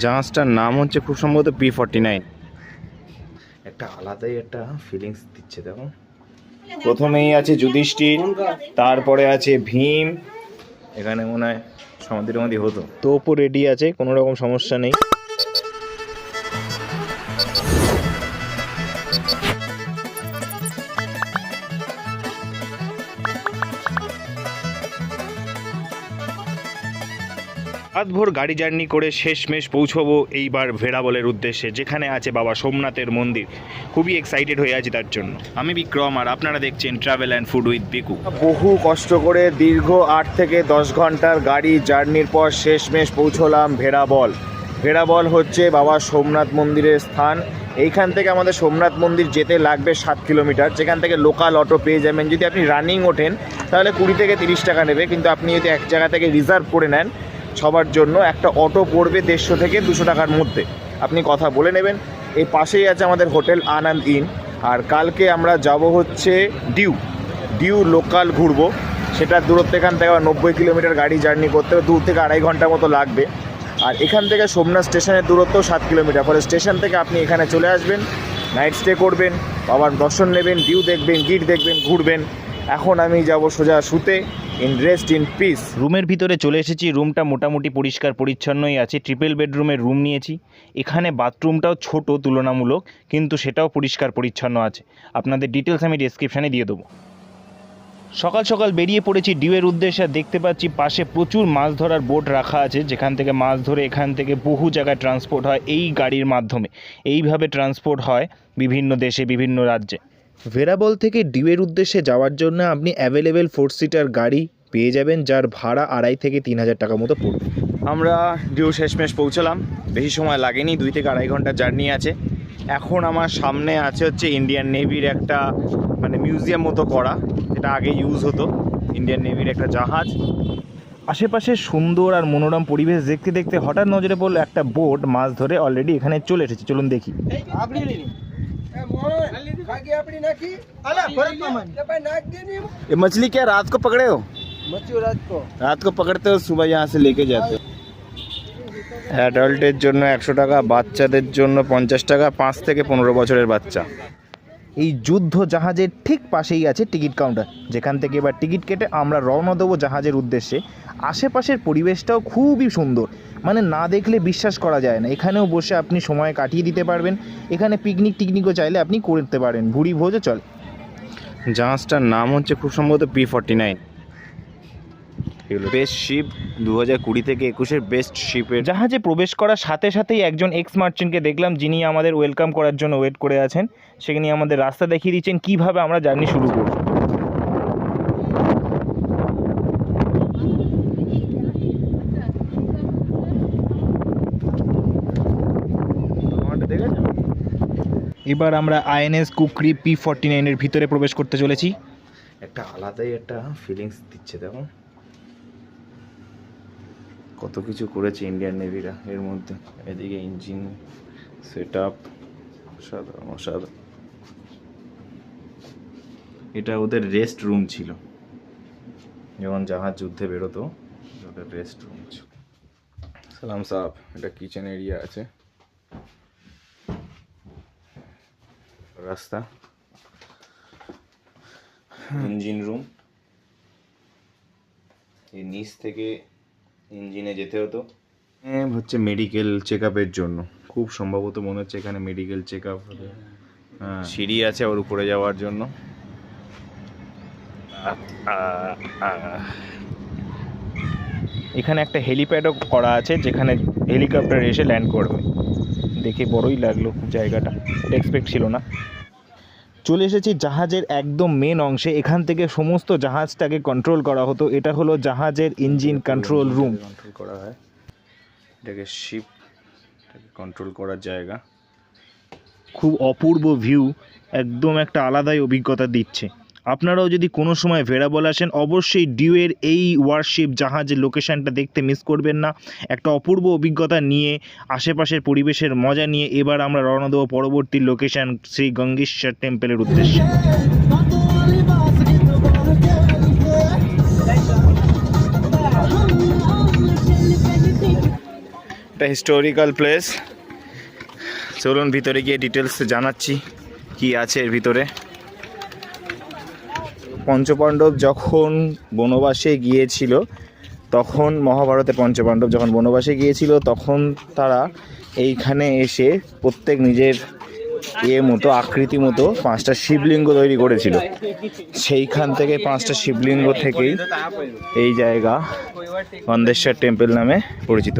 জাহাজটার নাম হচ্ছে খুব সম্ভবত P-49। একটা আলাদাই একটা ফিলিংস দিচ্ছে। দেখো, প্রথমেই আছে যুধিষ্ঠির, তারপরে আছে ভীম। এখানে মনে হয় সমাধি হতো। তোপও রেডি আছে, কোনো রকম সমস্যা নেই। রাতভর গাড়ি জার্নি করে শেষমেশ পৌঁছবো এইবার ভেড়াবলের উদ্দেশ্যে, যেখানে আছে বাবা সোমনাথের মন্দির। খুবই এক্সাইটেড হয়ে আছি তার জন্য। আমি বিক্রম, আর আপনারা দেখছেন ট্রাভেল অ্যান্ড ফুড উইথ বিকু। বহু কষ্ট করে দীর্ঘ 8 থেকে 10 ঘন্টার গাড়ি জার্নির পর শেষমেশ পৌঁছলাম ভেড়াবল। ভেড়াবল হচ্ছে বাবা সোমনাথ মন্দিরের স্থান। এইখান থেকে আমাদের সোমনাথ মন্দির যেতে লাগবে 7 কিলোমিটার, যেখান থেকে লোকাল অটো পেয়ে যাবেন। যদি আপনি রানিং ওঠেন তাহলে 20 থেকে 30 টাকা নেবে, কিন্তু আপনি যদি এক জায়গা থেকে রিজার্ভ করে নেন সবার জন্য, একটা অটো পড়বে 150 থেকে 200 টাকার মধ্যে। আপনি কথা বলে নেবেন। এই পাশেই আছে আমাদের হোটেল আনন্দ ইন। আর কালকে আমরা যাব হচ্ছে ডিউ লোকাল ঘুরবো। সেটার দূরত্ব এখান থেকে 90 কিলোমিটার গাড়ি জার্নি করতে হবে, 2 থেকে 2.5 ঘন্টা মতো লাগবে। আর এখান থেকে সোমনাথ স্টেশনের দূরত্ব 7 কিলোমিটার। ফলে স্টেশন থেকে আপনি এখানে চলে আসবেন, নাইট স্টে করবেন, বাবার দর্শন নেবেন, ডিউ দেখবেন, গিট দেখবেন, ঘুরবেন। এখন আমি যাব সোজা শুতে, ইন রেস্ট ইন পিস। রুমের ভিতরে চলে এসেছি। রুমটা মোটামুটি পরিষ্কার পরিচ্ছন্নই আছে। ট্রিপল বেডরুমের রুম নিয়েছি। এখানে বাথরুমটাও ছোট তুলনামূলক, কিন্তু সেটাও পরিষ্কার পরিচ্ছন্ন আছে। আপনাদের ডিটেলস আমি ডেসক্রিপশানে দিয়ে দেবো। সকাল সকাল বেরিয়ে পড়েছি ডিউয়ের উদ্দেশ্যে। দেখতে পাচ্ছি পাশে প্রচুর মাছ ধরার বোট রাখা আছে, যেখান থেকে মাছ ধরে এখান থেকে বহু জায়গায় ট্রান্সপোর্ট হয় এই গাড়ির মাধ্যমে। এইভাবে ট্রান্সপোর্ট হয় বিভিন্ন দেশে, বিভিন্ন রাজ্যে। ভেড়াবল থেকে ডিউয়ের উদ্দেশ্যে যাওয়ার জন্য আপনি অ্যাভেলেবেল 4 সিটার গাড়ি পেয়ে যাবেন, যার ভাড়া 2.5 থেকে 3,000 টাকা মতো পড়বে। আমরা ডিউ শেষমেশ পৌঁছলাম, বেশি সময় লাগেনি, 2 থেকে 2.5 ঘন্টা জার্নি আছে। এখন আমার সামনে আছে হচ্ছে ইন্ডিয়ান নেভির একটা মিউজিয়াম মতো করা, যেটা আগে ইউজ হতো। ইন্ডিয়ান নেভির একটা জাহাজ। আশেপাশে সুন্দর আর মনোরম পরিবেশ দেখতে দেখতে হঠাৎ নজরে পড়লো একটা বোট মাছ ধরে অলরেডি এখানে চলে এসেছে। চলুন দেখি। ये मछली क्या रात को पकड़े हो? मछली रात को पकड़ते हो, सुबह यहाँ से लेके जाते हो। অ্যাডাল্টের জন্য 100 টাকা, বাচ্চাদের জন্য 50 টাকা, 5 থেকে 15 বছরের বাচ্চা। এই যুদ্ধ জাহাজের ঠিক পাশেই আছে টিকিট কাউন্টার, যেখান থেকে এবার টিকিট কেটে আমরা রওনা দেবো জাহাজের উদ্দেশ্যে। আশেপাশের পরিবেশটাও খুবই সুন্দর, না দেখলে বিশ্বাস করা যায় না। এখানেও বসে আপনি সময় কাটিয়ে দিতে পারবেন। এখানে পিকনিকও চাইলে আপনি করতে পারেন, ভুড়ি ভোজও চলে। জাহাজটার নাম হচ্ছে খুব সম্ভবত P-49। এগুলো বেস্ট শিপ, 2020 থেকে 21-এর বেস্ট শিপের। জাহাজে প্রবেশ করার সাথে সাথেই একজন এক্স মার্চেন্টকে দেখলাম, যিনি আমাদের ওয়েলকাম করার জন্য ওয়েট করে আছেন। সেখানে আমাদের রাস্তা দেখিয়ে দিচ্ছেন কীভাবে আমরা জার্নি শুরু করব। এবার আমরা INS কুকরি P-49 এর ভিতরে প্রবেশ করতে চলেছি। একটা আলাদাই একটা ফিলিংস দিচ্ছে। দেখো কত কিছু করেছে ইন্ডিয়ান নেভিরা এর মধ্যে। এদিকে ইঞ্জিন সেট আপ, সাদা। এটা ওদের রেস্ট রুম ছিল, যখন জাহাজ যুদ্ধে বেরোতো ওদের রেস্ট রুম ছিল। সালাম সাহেব, এটা কিচেন এরিয়া আছে, রাস্তা, ইঞ্জিন রুম। এই নিচ থেকে ইঞ্জিনে যেতে হতো হচ্ছে মেডিকেল চেক আপের জন্য। খুব সম্ভবত মনে হচ্ছে এখানে মেডিকেল চেক আপ হবে। সিঁড়ি আছে ওর উপরে যাওয়ার জন্য। এখানে একটা হেলিপ্যাডও করা আছে, যেখানে হেলিকপ্টার এসে ল্যান্ড করবে। দেখে বড়ই লাগলো জায়গাটা, এক্সপেক্ট ছিল না। চলে এসেছি জাহাজের একদম মেন অংশে। এখান থেকে সমস্ত জাহাজটাকে কন্ট্রোল করা হতো। এটা হলো জাহাজের ইঞ্জিন কন্ট্রোল রুম। কন্ট্রোল করা হয়, এটাকে শিপটাকে কন্ট্রোল করার জায়গা। খুব অপূর্ব ভিউ, একদম একটা আলাদাই অভিজ্ঞতা দিচ্ছে। আপনারাও যদি কোনো সময় ভেড়াবল আসেন, অবশ্যই ডিউয়ের এই ওয়ারশিপ জাহাজের লোকেশানটা দেখতে মিস করবেন না। একটা অপূর্ব অভিজ্ঞতা নিয়ে, আশেপাশের পরিবেশের মজা নিয়ে এবার আমরা রওনা দেবো পরবর্তী লোকেশান শ্রী গঙ্গেশ্বর টেম্পলের উদ্দেশ্যে। একটা হিস্টোরিক্যাল প্লেস। চলুন ভিতরে গিয়ে ডিটেলস জানাচ্ছি কি আছে এর ভিতরে। পঞ্চপাণ্ডব যখন বনবাসে গিয়েছিল, তখন মহাভারতের পঞ্চপাণ্ডব যখন বনবাসে গিয়েছিল, তখন তারা এইখানে এসে প্রত্যেক নিজের মতো আকৃতি মতো 5টা শিবলিঙ্গ তৈরি করেছিল। সেইখান থেকে 5টা শিবলিঙ্গ থেকেই এই জায়গা গন্ধেশ্বর টেম্পল নামে পরিচিত।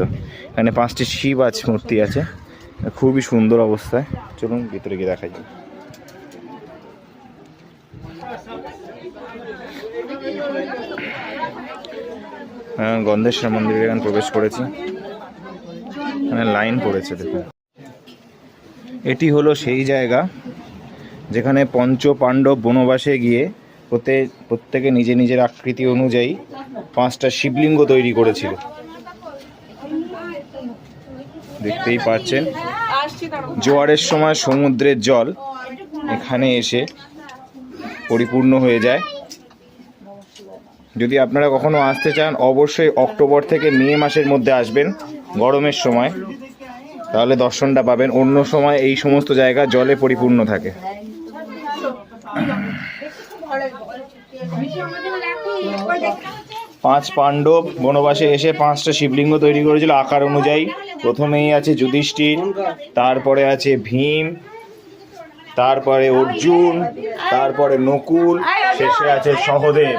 এখানে 5টি শিব আছে, মূর্তি আছে, খুবই সুন্দর অবস্থায়। চলুন ভিতরে গিয়ে দেখা যায়। গন্ধেশ্বর মন্দিরে এখানে প্রবেশ করেছি, এখানে লাইন পড়েছে দেখুন। এটি হলো সেই জায়গা যেখানে পঞ্চ পাণ্ডব বনবাসে গিয়ে প্রত্যেকে নিজের নিজের আকৃতি অনুযায়ী 5টা শিবলিঙ্গ তৈরি করেছিল। দেখতেই পাচ্ছেন জোয়ারের সময় সমুদ্রের জল এখানে এসে পরিপূর্ণ হয়ে যায়। যদি আপনারা কখনো আসতে চান, অবশ্যই অক্টোবর থেকে মে মাসের মধ্যে আসবেন, গরমের সময়, তাহলে দর্শনটা পাবেন। অন্য সময় এই সমস্ত জায়গা জলে পরিপূর্ণ থাকে। 5 পাণ্ডব বনবাসে এসে 5টা শিবলিঙ্গ তৈরি করেছিল আকার অনুযায়ী। প্রথমেই আছে যুধিষ্ঠির, তারপরে আছে ভীম, তারপরে অর্জুন, তারপরে নকুল, শেষে আছে সহদেব।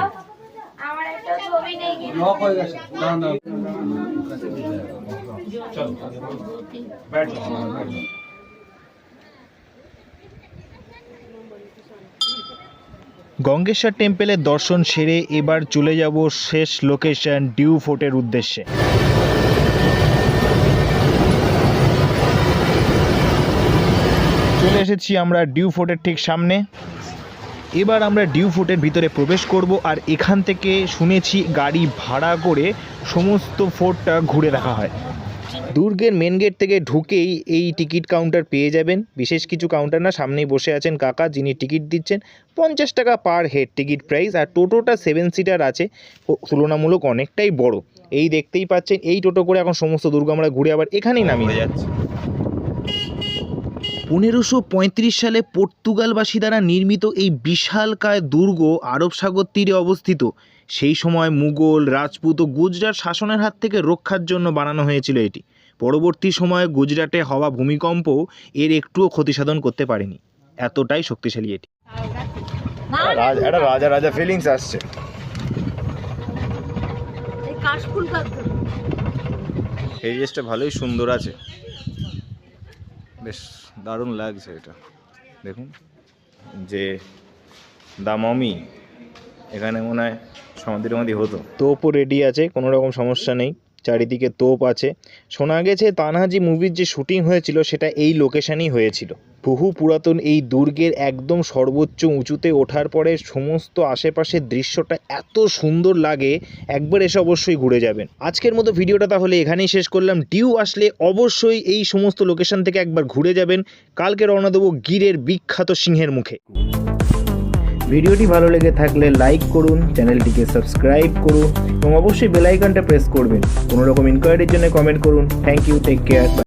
গঙ্গেশ্বর টেম্পলের দর্শন সেরে এবার চলে যাব শেষ লোকেশন ডিউ ফোর্টের উদ্দেশ্যে। চলে এসেছি আমরা ডিউ ফোর্টের ঠিক সামনে। এবার আমরা ডিউ ফোর্টের ভিতরে প্রবেশ করব, আর এখান থেকে শুনেছি গাড়ি ভাড়া করে সমস্ত ফোর্টটা ঘুরে দেখা হয়। দুর্গের মেন গেট থেকে ঢুকেই এই টিকিট কাউন্টার পেয়ে যাবেন। বিশেষ কিছু কাউন্টার না, সামনেই বসে আছেন কাকা যিনি টিকিট দিচ্ছেন। 50 টাকা পার হেড টিকিট প্রাইস। আর টোটোটা 7 সিটার আছে, তুলনামূলক অনেকটাই বড়। এই দেখতেই পাচ্ছেন, এই টোটো করে এখন সমস্ত দুর্গ আমরা ঘুরে আবার এখানেই নামিয়ে যাচ্ছি। 1535 সালে পর্তুগালবাসী দ্বারা নির্মিত এই বিশালকায় দুর্গ আরব সাগর তীরে অবস্থিত। সেই সময় মুঘল, রাজপুত ও গুজরাট শাসনের হাত থেকে রক্ষার জন্য বানানো হয়েছিল এটি। পরবর্তী সময়ে গুজরাটে হওয়া ভূমিকম্পও এর একটুও ক্ষতি সাধন করতে পারেনি, এতটাই শক্তিশালী এটি। একটা রাজা রাজা ফিলিংস আসছে। এই জিনিসটা ভালোই সুন্দর আছে, বেশ দারুণ লাগছে এটা। দেখুন যে দা মমি, এখানে মনে হয় সমাধি হতো। তোপও রেডি আছে, কোনো রকম সমস্যা নেই, চারিদিকে তোপ আছে। শোনা গেছে তানহাজি মুভির যে শুটিং হয়েছিল সেটা এই লোকেশনেই হয়েছিল। বহু পুরাতন এই দুর্গের একদম সর্বোচ্চ উঁচুতে ওঠার পরে সমস্ত আশেপাশের দৃশ্যটা এত সুন্দর লাগে, একবার এসে অবশ্যই ঘুরে যাবেন। আজকের মতো ভিডিওটা তাহলে এখানেই শেষ করলাম। ডিউ আসলে অবশ্যই এই সমস্ত লোকেশন থেকে একবার ঘুরে যাবেন। কালকে রওনা দেবো গিরের বিখ্যাত সিংহের মুখে। ভিডিওটি ভালো লেগে থাকলে লাইক করুন, চ্যানেলটিকে সাবস্ক্রাইব করুন এবং অবশ্যই বেল আইকনটা প্রেস করবেন। কোনো রকম ইনকোয়ারির জন্য কমেন্ট করুন। Thank you, take care.